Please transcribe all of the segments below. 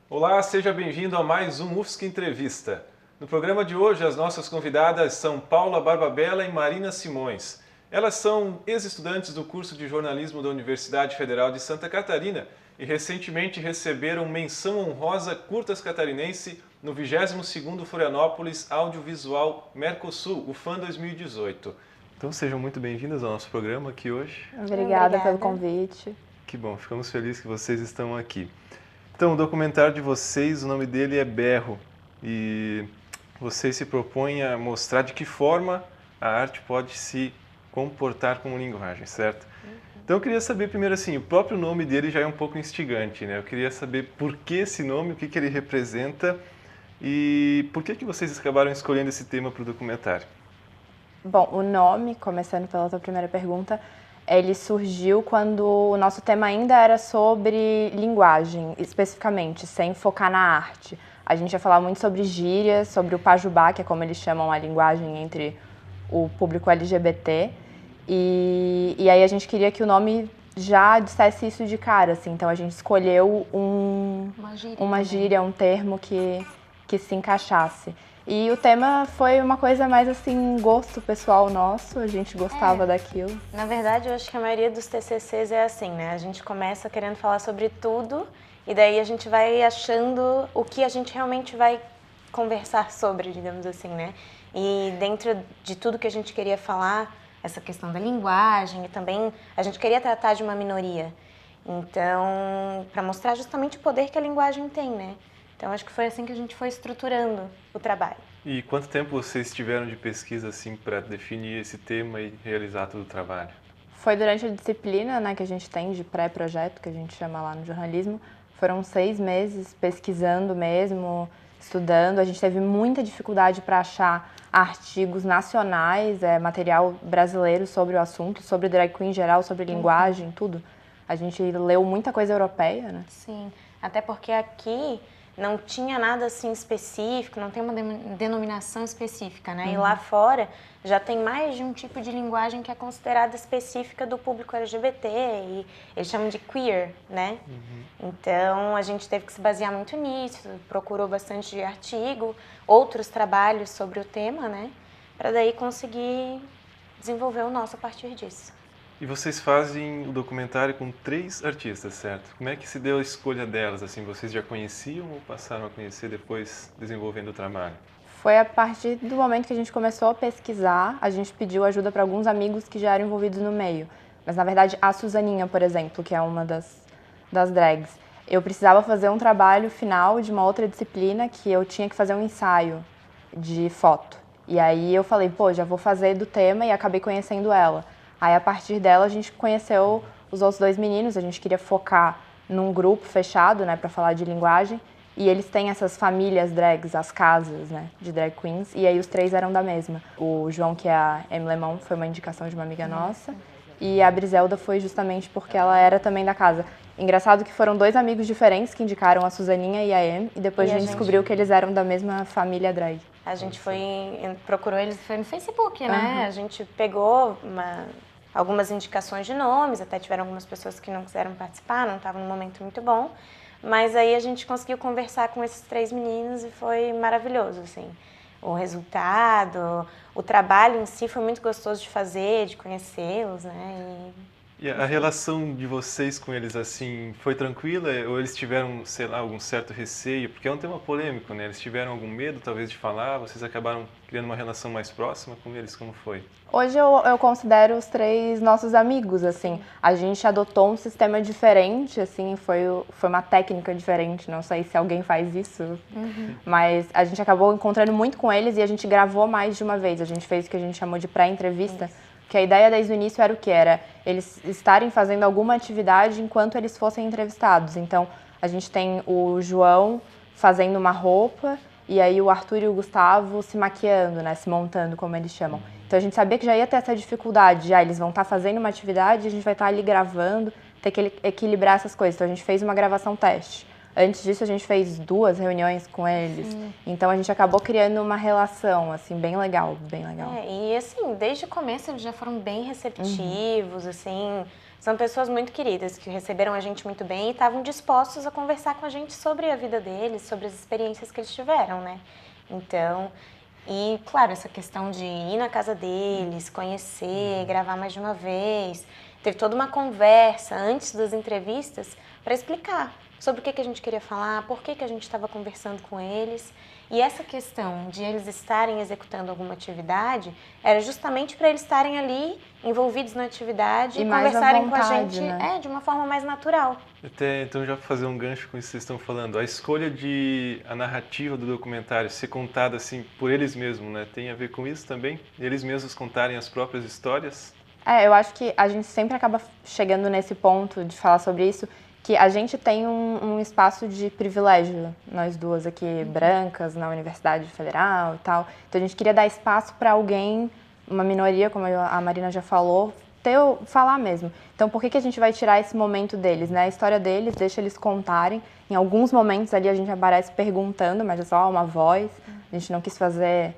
Olá, seja bem-vindo a mais um UFSC Entrevista. No programa de hoje, as nossas convidadas são Paula Barbabella e Marina Simões. Elas são ex-estudantes do curso de jornalismo da Universidade Federal de Santa Catarina e recentemente receberam menção honrosa Curtas Catarinense no 22º Florianópolis Audiovisual Mercosul, o FAM 2018. Então sejam muito bem-vindas ao nosso programa aqui hoje. Obrigada pelo convite. Que bom, ficamos felizes que vocês estão aqui. Então, o documentário de vocês, o nome dele é Berro, e vocês se propõem a mostrar de que forma a arte pode se comportar como linguagem, certo? Então, eu queria saber primeiro assim, o próprio nome dele já é um pouco instigante, né? Eu queria saber por que esse nome, o que ele representa e por que vocês acabaram escolhendo esse tema para o documentário. Bom, o nome, começando pela tua primeira pergunta, ele surgiu quando o nosso tema ainda era sobre linguagem, especificamente, sem focar na arte. A gente ia falar muito sobre gírias, sobre o pajubá, que é como eles chamam a linguagem entre o público LGBT. E aí a gente queria que o nome já dissesse isso de cara, assim. Então a gente escolheu uma gíria, um termo que se encaixasse. E o tema foi uma coisa mais assim, gosto pessoal nosso, a gente gostava daquilo. Na verdade, eu acho que a maioria dos TCCs é assim, né? A gente começa querendo falar sobre tudo e daí a gente vai achando o que a gente realmente vai conversar sobre, digamos assim, né? E dentro de tudo que a gente queria falar, essa questão da linguagem e também a gente queria tratar de uma minoria. Então, para mostrar justamente o poder que a linguagem tem, né? Então, acho que foi assim que a gente foi estruturando o trabalho. E quanto tempo vocês tiveram de pesquisa assim para definir esse tema e realizar todo o trabalho? Foi durante a disciplina, né, que a gente tem de pré-projeto, que a gente chama lá no jornalismo. Foram 6 meses pesquisando mesmo, estudando. A gente teve muita dificuldade para achar artigos nacionais, material brasileiro sobre o assunto, sobre drag queen em geral, sobre linguagem, tudo. A gente leu muita coisa europeia, né? Sim, até porque aqui não tinha nada assim específico, não tem uma denominação específica, né? E lá fora já tem mais de um tipo de linguagem que é considerada específica do público LGBT e eles chamam de queer, né? Então a gente teve que se basear muito nisso, procurou bastante artigo, outros trabalhos sobre o tema, né? Para daí conseguir desenvolver o nosso a partir disso. E vocês fazem o documentário com 3 artistas, certo? Como é que se deu a escolha delas? Assim, vocês já conheciam ou passaram a conhecer depois desenvolvendo o trabalho? Foi a partir do momento que a gente começou a pesquisar, a gente pediu ajuda para alguns amigos que já eram envolvidos no meio. Mas, na verdade, a Suzaninha, por exemplo, que é uma das drags, eu precisava fazer um trabalho final de uma outra disciplina que eu tinha que fazer um ensaio de foto. E aí eu falei, pô, já vou fazer do tema e acabei conhecendo ela. Aí, a partir dela, a gente conheceu os outros 2 meninos, a gente queria focar num grupo fechado, né, para falar de linguagem, e eles têm essas famílias drags, as casas, né, de drag queens, e aí os 3 eram da mesma. O João, que é a M. Lemon, foi uma indicação de uma amiga nossa, e a Briselda foi justamente porque ela era também da casa. Engraçado que foram 2 amigos diferentes que indicaram a Suzaninha e a M, e depois a gente descobriu que eles eram da mesma família drag. A gente procurou eles, foi no Facebook, né? A gente pegou algumas indicações de nomes, até tiveram algumas pessoas que não quiseram participar, não estavam num momento muito bom. Mas aí a gente conseguiu conversar com esses 3 meninos e foi maravilhoso, assim. O resultado, o trabalho em si foi muito gostoso de fazer, de conhecê-los, né? E a relação de vocês com eles, assim, foi tranquila? Ou eles tiveram, sei lá, algum certo receio? Porque é um tema polêmico, né? Eles tiveram algum medo, talvez, de falar? Vocês acabaram criando uma relação mais próxima com eles? Como foi? Hoje eu considero os 3 nossos amigos, assim. A gente adotou um sistema diferente, assim, foi uma técnica diferente. Não sei se alguém faz isso, mas a gente acabou encontrando muito com eles e a gente gravou mais de uma vez. A gente fez o que a gente chamou de pré-entrevista. Que a ideia desde o início era o quê? Era eles estarem fazendo alguma atividade enquanto eles fossem entrevistados. Então, a gente tem o João fazendo uma roupa e aí o Arthur e o Gustavo se maquiando, né? Se montando, como eles chamam. Então, a gente sabia que já ia ter essa dificuldade. Já eles vão estar fazendo uma atividade e a gente vai estar ali gravando, ter que equilibrar essas coisas. Então, a gente fez uma gravação teste. Antes disso, a gente fez 2 reuniões com eles. Sim. Então, a gente acabou criando uma relação, assim, bem legal, bem legal. E assim, desde o começo eles já foram bem receptivos, assim... São pessoas muito queridas, que receberam a gente muito bem e estavam dispostos a conversar com a gente sobre a vida deles, sobre as experiências que eles tiveram, né? Então, e claro, essa questão de ir na casa deles, conhecer, gravar mais de uma vez. Teve toda uma conversa antes das entrevistas para explicar sobre o que a gente queria falar, por que a gente estava conversando com eles. E essa questão de eles estarem executando alguma atividade era justamente para eles estarem ali envolvidos na atividade e conversarem com a gente, né? De uma forma mais natural. Até, então, já para fazer um gancho com isso que vocês estão falando, a escolha a narrativa do documentário ser contada assim por eles mesmos, né? Tem a ver com isso também? Eles mesmos contarem as próprias histórias? Eu acho que a gente sempre acaba chegando nesse ponto de falar sobre isso, que a gente tem um espaço de privilégio, nós duas aqui, brancas, na Universidade Federal e tal. Então, a gente queria dar espaço para alguém, uma minoria, como a Marina já falou, falar mesmo. Então, por que a gente vai tirar esse momento deles, né? A história deles, deixa eles contarem. Em alguns momentos ali a gente aparece perguntando, mas é só uma voz. A gente não quis fazer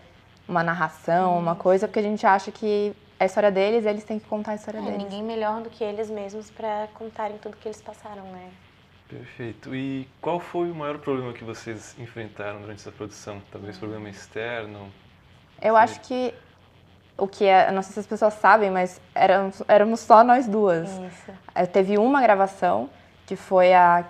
uma narração, uma coisa, porque a gente acha que a história deles, eles têm que contar a história deles. Ninguém melhor do que eles mesmos para contarem tudo que eles passaram, né? Perfeito. E qual foi o maior problema que vocês enfrentaram durante essa produção? Talvez problema externo? Eu acho que não sei se as pessoas sabem, mas éramos só nós duas. Isso. Teve uma gravação, que foi a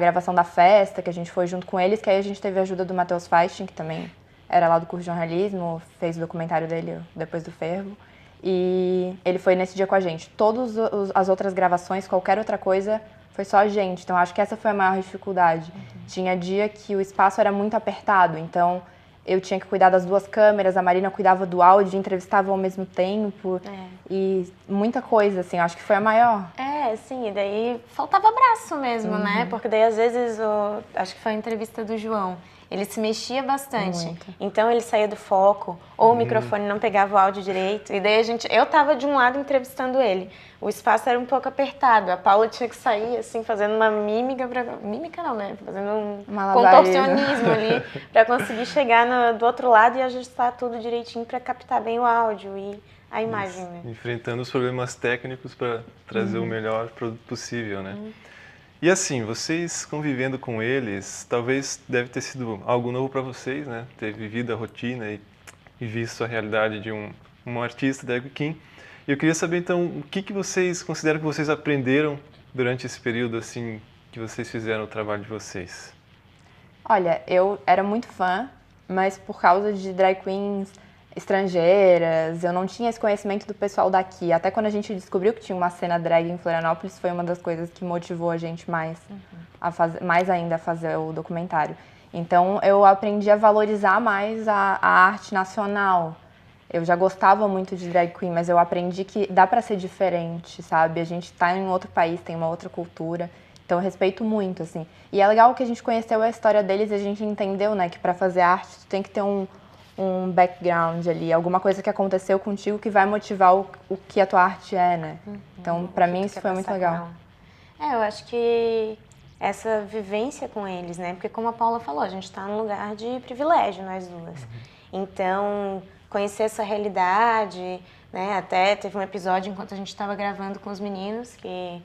gravação da festa, que a gente foi junto com eles, que aí a gente teve a ajuda do Matheus Feistin, que também era lá do curso de jornalismo, fez o documentário dele depois do Fervo. E ele foi nesse dia com a gente. Todas as outras gravações, qualquer outra coisa, foi só a gente. Então, acho que essa foi a maior dificuldade. Tinha dia que o espaço era muito apertado, então eu tinha que cuidar das 2 câmeras, a Marina cuidava do áudio, entrevistava ao mesmo tempo. E muita coisa, assim, acho que foi a maior. Sim, e daí faltava braço mesmo, né? Porque daí, às vezes, acho que foi a entrevista do João. Ele se mexia bastante, então ele saía do foco, ou o microfone não pegava o áudio direito, e daí eu tava de um lado entrevistando ele. O espaço era um pouco apertado, a Paula tinha que sair assim, fazendo uma mímica, mímica não, né? Fazendo um contorcionismo ali, para conseguir chegar do outro lado e ajustar tudo direitinho para captar bem o áudio e a imagem, né? Enfrentando os problemas técnicos para trazer o melhor produto possível, né? E assim, vocês convivendo com eles, talvez deve ter sido algo novo para vocês, né? Ter vivido a rotina e visto a realidade de um artista, drag queen. E eu queria saber, então, o que vocês consideram que vocês aprenderam durante esse período, assim, que vocês fizeram o trabalho de vocês? Olha, eu era muito fã, mas por causa de drag queens estrangeiras, eu não tinha esse conhecimento do pessoal daqui. Até quando a gente descobriu que tinha uma cena drag em Florianópolis, foi uma das coisas que motivou a gente mais ainda a fazer o documentário. Então, eu aprendi a valorizar mais a arte nacional. Eu já gostava muito de drag queen, mas eu aprendi que dá pra ser diferente, sabe? A gente tá em outro país, tem uma outra cultura. Então, eu respeito muito, assim. E é legal que a gente conheceu a história deles e a gente entendeu, né, que pra fazer arte, tu tem que ter um background ali, alguma coisa que aconteceu contigo que vai motivar o que a tua arte é, né? Então, pra mim, isso foi muito legal. Eu acho que essa vivência com eles, né? Porque como a Paula falou, a gente tá num lugar de privilégio, nós duas. Então, conhecer essa realidade, né? Até teve um episódio enquanto a gente estava gravando com os meninos, que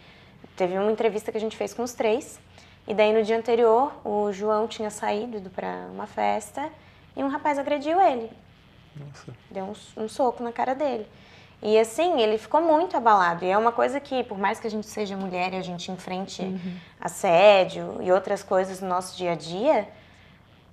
teve uma entrevista que a gente fez com os 3. E daí, no dia anterior, o João tinha saído, ido pra uma festa, e um rapaz agrediu ele. Nossa. Deu um soco na cara dele. E assim, ele ficou muito abalado. E é uma coisa que, por mais que a gente seja mulher e a gente enfrente assédio e outras coisas no nosso dia a dia,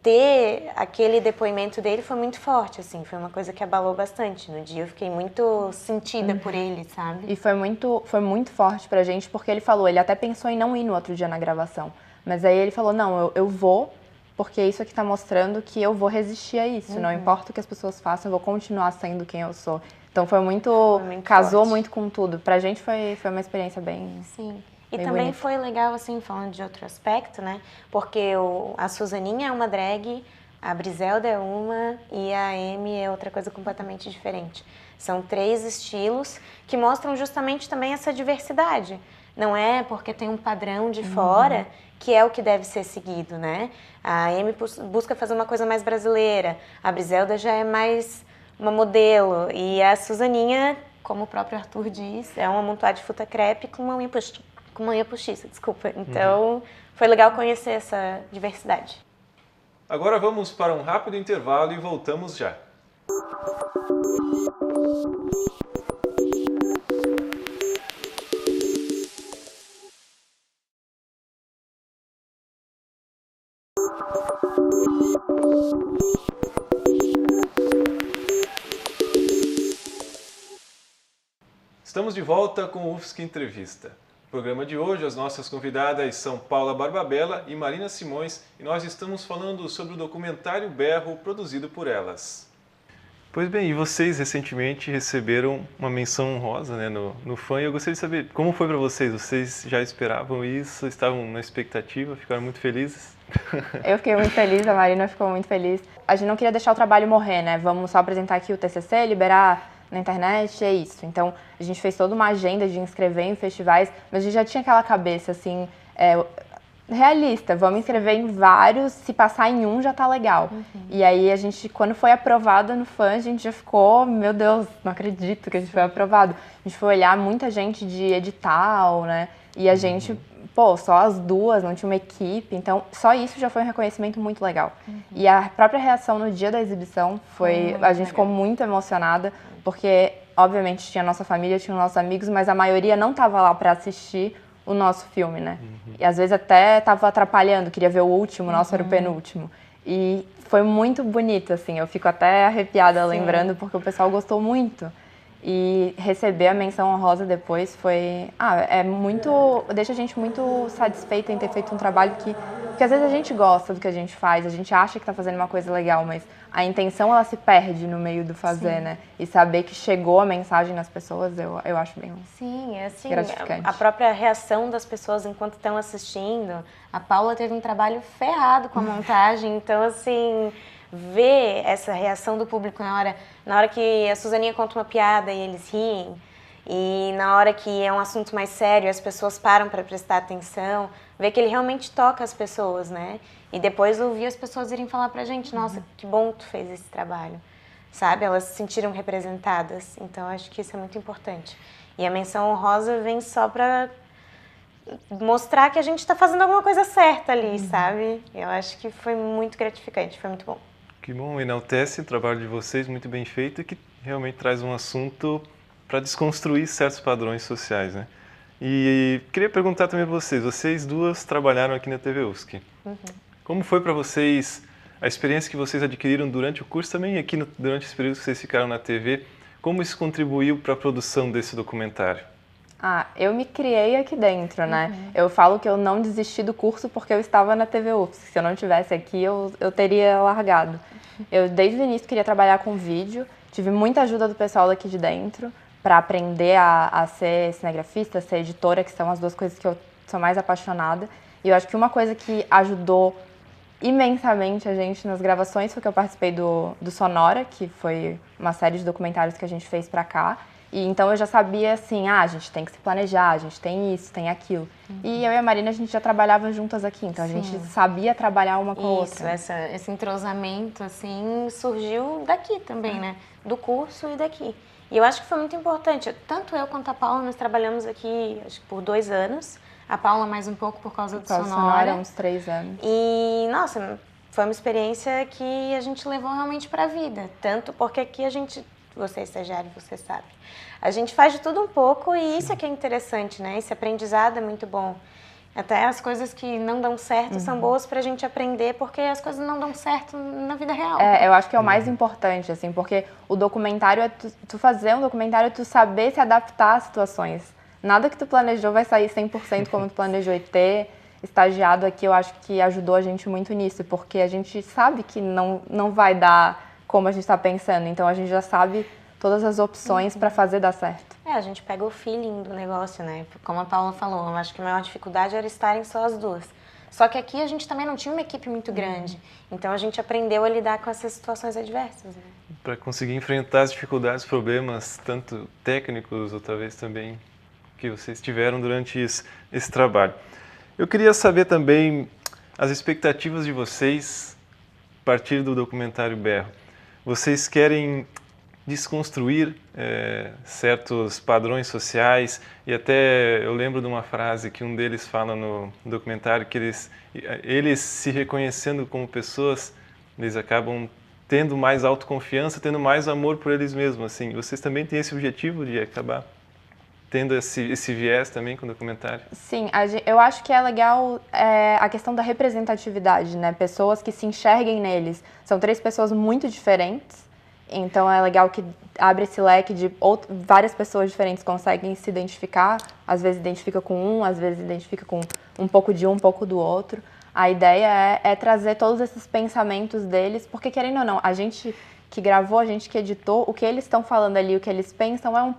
ter aquele depoimento dele foi muito forte, assim. Foi uma coisa que abalou bastante. No dia eu fiquei muito sentida por ele, sabe? E foi muito forte pra gente, porque ele falou, ele até pensou em não ir no outro dia na gravação. Mas aí ele falou, não, eu vou, porque isso aqui tá mostrando que eu vou resistir a isso. Não importa o que as pessoas façam, eu vou continuar sendo quem eu sou. Então foi muito casou forte. Muito com tudo. Pra gente foi uma experiência bem... Sim. E também bonita. Foi legal, assim, falando de outro aspecto, né? Porque a Suzaninha é uma drag, a Briselda é uma e a Amy é outra coisa completamente diferente. São 3 estilos que mostram justamente também essa diversidade. não é porque tem um padrão de fora que é o que deve ser seguido, né? A Amy busca fazer uma coisa mais brasileira, a Briselda já é mais uma modelo, e a Suzaninha, como o próprio Arthur diz, é um amontoado de fruta crepe com uma unha postiça, desculpa. Então, foi legal conhecer essa diversidade. Agora vamos para um rápido intervalo e voltamos já. Estamos de volta com o UFSC Entrevista. No programa de hoje, as nossas convidadas são Paula Barbabella e Marina Simões, e nós estamos falando sobre o documentário Berro, produzido por elas. Pois bem, e vocês recentemente receberam uma menção honrosa, né, no FAM, e eu gostaria de saber como foi para vocês. Vocês já esperavam isso? Estavam na expectativa? Ficaram muito felizes? Eu fiquei muito feliz, a Marina ficou muito feliz. A gente não queria deixar o trabalho morrer, né? Vamos só apresentar aqui o TCC, liberar na internet, é isso. Então, a gente fez toda uma agenda de inscrever em festivais, mas a gente já tinha aquela cabeça, assim, realista. Vamos inscrever em vários, se passar em um já tá legal. E aí, a gente, quando foi aprovada no FAM, a gente já ficou, meu Deus, não acredito que a gente foi aprovado. A gente foi olhar muita gente de edital, né? E a gente, só as duas, não tinha uma equipe. Então, só isso já foi um reconhecimento muito legal. E a própria reação no dia da exibição foi... A gente ficou muito emocionada, porque, obviamente, tinha a nossa família, tinha os nossos amigos, mas a maioria não estava lá para assistir o nosso filme, né? E às vezes até estava atrapalhando, queria ver o último, o nosso era o penúltimo. E foi muito bonito, assim, eu fico até arrepiada lembrando, porque o pessoal gostou muito. E receber a menção honrosa depois foi... deixa a gente muito satisfeita em ter feito um trabalho que às vezes a gente gosta do que a gente faz, a gente acha que está fazendo uma coisa legal, mas a intenção, ela se perde no meio do fazer, né? E saber que chegou a mensagem nas pessoas, eu acho bem gratificante. A própria reação das pessoas enquanto estão assistindo. A Paula teve um trabalho ferrado com a montagem, então, assim, ver essa reação do público na hora que a Suzaninha conta uma piada e eles riem, e na hora que é um assunto mais sério, as pessoas param para prestar atenção, ver que ele realmente toca as pessoas, né? E depois ouvir as pessoas irem falar pra gente, nossa, que bom que tu fez esse trabalho, sabe? Elas se sentiram representadas, então acho que isso é muito importante. E a menção honrosa vem só pra mostrar que a gente tá fazendo alguma coisa certa ali, sabe? Eu acho que foi muito gratificante, foi muito bom. Que bom, enaltece o trabalho de vocês, muito bem feito, e que realmente traz um assunto para desconstruir certos padrões sociais, né? E queria perguntar também para vocês duas trabalharam aqui na TV UFSC. Como foi para vocês a experiência que vocês adquiriram durante o curso, também aqui durante esse período que vocês ficaram na TV, como isso contribuiu para a produção desse documentário? Eu me criei aqui dentro, né? Eu falo que eu não desisti do curso porque eu estava na TV UFSC. Se eu não estivesse aqui, eu teria largado. Eu, desde o início, queria trabalhar com vídeo. Tive muita ajuda do pessoal daqui de dentro para aprender a ser cinegrafista, a ser editora, que são as duas coisas que eu sou mais apaixonada. E eu acho que uma coisa que ajudou imensamente a gente nas gravações foi que eu participei do Sonora, que foi uma série de documentários que a gente fez pra cá. E então eu já sabia, assim, a gente tem que se planejar, a gente tem isso, tem aquilo. E eu e a Marina, a gente já trabalhava juntas aqui, então a gente sabia trabalhar uma com a outra. Esse entrosamento, assim, surgiu daqui também, né? Do curso e daqui. E eu acho que foi muito importante. Tanto eu quanto a Paula, nós trabalhamos aqui, acho que por 2 anos. A Paula mais um pouco por causa do Sonora. Uns 3 anos. E, nossa, foi uma experiência que a gente levou realmente para a vida. Tanto porque aqui a gente, você é estagiário, você sabe, a gente faz de tudo um pouco e isso é que é interessante, né? Esse aprendizado é muito bom. Até as coisas que não dão certo são boas pra gente aprender, porque as coisas não dão certo na vida real. Eu acho que é o mais importante, assim, porque o documentário é tu fazer um documentário, é tu saber se adaptar às situações. Nada que tu planejou vai sair 100% como tu planejou, e ter estagiado aqui, eu acho que ajudou a gente muito nisso, porque a gente sabe que não vai dar como a gente está pensando, então a gente já sabe todas as opções para fazer dar certo. A gente pega o feeling do negócio, né? Como a Paula falou, eu acho que a maior dificuldade era estarem só as duas. Só que aqui a gente também não tinha uma equipe muito grande, então a gente aprendeu a lidar com essas situações adversas, né? Para conseguir enfrentar as dificuldades, problemas, tanto técnicos ou talvez também que vocês tiveram durante esse trabalho. Eu queria saber também as expectativas de vocês a partir do documentário Berro. Vocês querem desconstruir certos padrões sociais, e até eu lembro de uma frase que um deles fala no documentário, que eles se reconhecendo como pessoas, eles acabam tendo mais autoconfiança, tendo mais amor por eles mesmos. Assim, vocês também têm esse objetivo de acabar tendo esse viés também com o documentário? Sim, eu acho que é legal a questão da representatividade, né? Pessoas que se enxerguem neles. São 3 pessoas muito diferentes, então é legal que abre esse leque de várias pessoas diferentes conseguem se identificar. Às vezes identifica com um, às vezes identifica com um pouco de um pouco do outro. A ideia é trazer todos esses pensamentos deles, porque querendo ou não, a gente que gravou, a gente que editou, o que eles estão falando ali, o que eles pensam é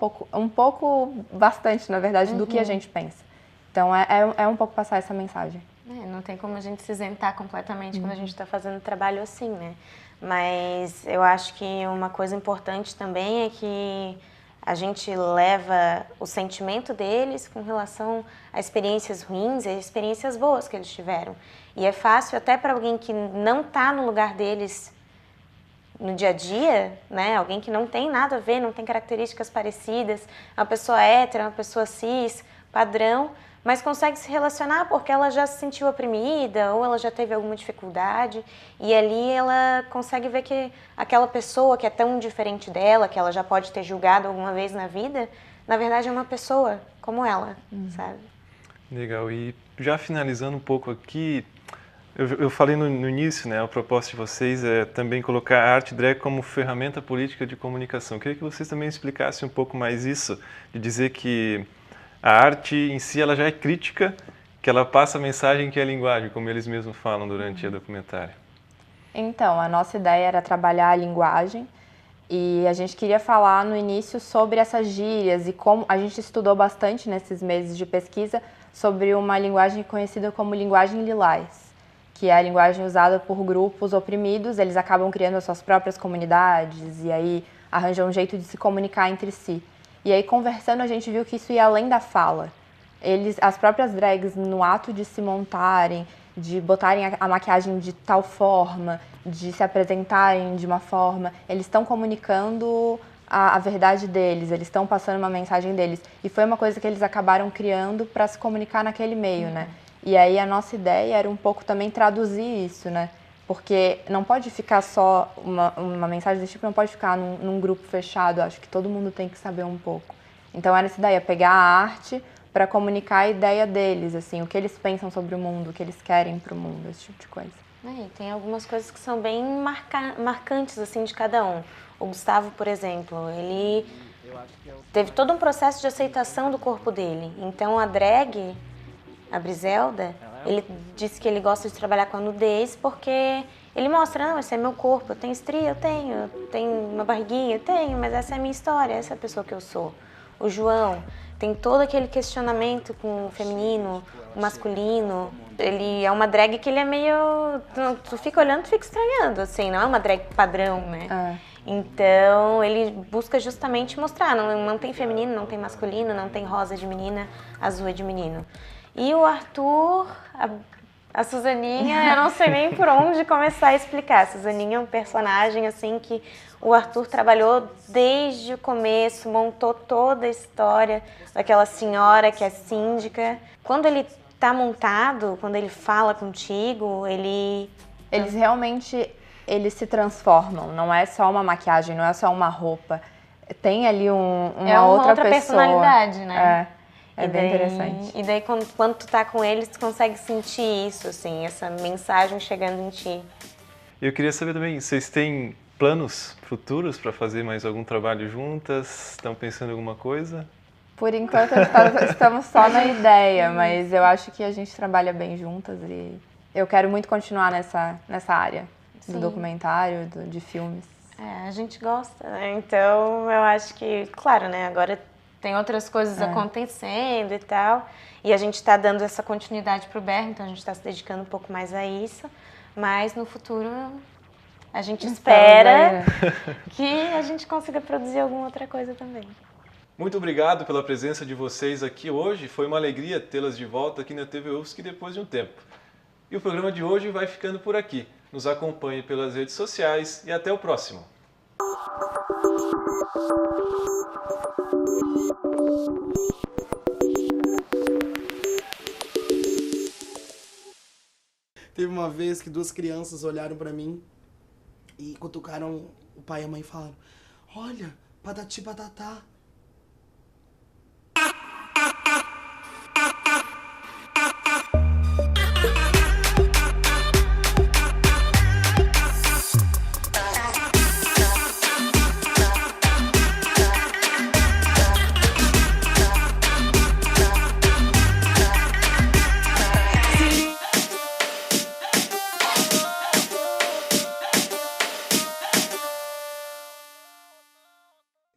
bastante, na verdade, do que a gente pensa. Então é um pouco passar essa mensagem. Não tem como a gente se isentar completamente quando a gente está fazendo trabalho assim, né? Mas eu acho que uma coisa importante também é que a gente leva o sentimento deles com relação a experiências ruins e experiências boas que eles tiveram. E é fácil até para alguém que não está no lugar deles no dia a dia, né? Alguém que não tem nada a ver, não tem características parecidas, uma pessoa hétero, uma pessoa cis, padrão, mas consegue se relacionar porque ela já se sentiu oprimida ou ela já teve alguma dificuldade, e ali ela consegue ver que aquela pessoa que é tão diferente dela, que ela já pode ter julgado alguma vez na vida, na verdade é uma pessoa como ela, sabe? Legal. E já finalizando um pouco aqui, eu falei no início, né, a proposta de vocês é também colocar a arte drag como ferramenta política de comunicação. Eu queria que vocês também explicassem um pouco mais isso, de dizer que a arte em si ela já é crítica, que ela passa a mensagem que é a linguagem, como eles mesmos falam durante o documentário. Então, a nossa ideia era trabalhar a linguagem e a gente queria falar no início sobre essas gírias e como a gente estudou bastante nesses meses de pesquisa sobre uma linguagem conhecida como linguagem lilás, que é a linguagem usada por grupos oprimidos. Eles acabam criando as suas próprias comunidades e aí arranjam um jeito de se comunicar entre si. E aí, conversando, a gente viu que isso ia além da fala. As próprias drags, no ato de se montarem, de botarem a maquiagem de tal forma, de se apresentarem de uma forma, eles estão comunicando a verdade deles, eles estão passando uma mensagem deles. E foi uma coisa que eles acabaram criando para se comunicar naquele meio, né? E aí a nossa ideia era um pouco também traduzir isso, né? Porque não pode ficar só uma mensagem desse tipo, não pode ficar num grupo fechado. Acho que todo mundo tem que saber um pouco. Então era essa ideia, pegar a arte para comunicar a ideia deles, assim, o que eles pensam sobre o mundo, o que eles querem para o mundo, esse tipo de coisa. E tem algumas coisas que são bem marcantes assim de cada um. O Gustavo, por exemplo, ele teve todo um processo de aceitação do corpo dele. Então a drag, a Briselda, ele disse que ele gosta de trabalhar com a nudez porque ele mostra, não, esse é meu corpo, eu tenho estria, eu tenho uma barriguinha, eu tenho, mas essa é a minha história, essa é a pessoa que eu sou. O João tem todo aquele questionamento com o feminino, o masculino. Ele é uma drag que ele é meio... Tu fica olhando, tu fica estranhando, assim, não é uma drag padrão, né? Então, ele busca justamente mostrar, não tem feminino, não tem masculino, não tem rosa de menina, azul é de menino. E o Arthur, a Suzaninha, eu não sei nem por onde começar a explicar. A Suzaninha é um personagem assim que o Arthur trabalhou desde o começo, montou toda a história daquela senhora que é síndica. Quando ele está montado, quando ele fala contigo, eles realmente se transformam. Não é só uma maquiagem, não é só uma roupa. Tem ali uma outra pessoa. Personalidade, né? É bem interessante. E daí, quando tu tá com eles, tu consegue sentir isso, assim, essa mensagem chegando em ti. Eu queria saber também, vocês têm planos futuros para fazer mais algum trabalho juntas? Estão pensando em alguma coisa? Por enquanto, estamos só na ideia, mas eu acho que a gente trabalha bem juntas e eu quero muito continuar nessa área do documentário, de filmes. A gente gosta, né? Então, eu acho que, claro, né, agora tem outras coisas acontecendo e tal, e a gente está dando essa continuidade para o Berro, então a gente está se dedicando um pouco mais a isso, mas no futuro a gente espera que a gente consiga produzir alguma outra coisa também. Muito obrigado pela presença de vocês aqui hoje. Foi uma alegria tê-las de volta aqui na TV UFSC depois de um tempo. E o programa de hoje vai ficando por aqui. Nos acompanhe pelas redes sociais e até o próximo. Teve uma vez que 2 crianças olharam pra mim e cutucaram o pai e a mãe e falaram: olha, patati patatá.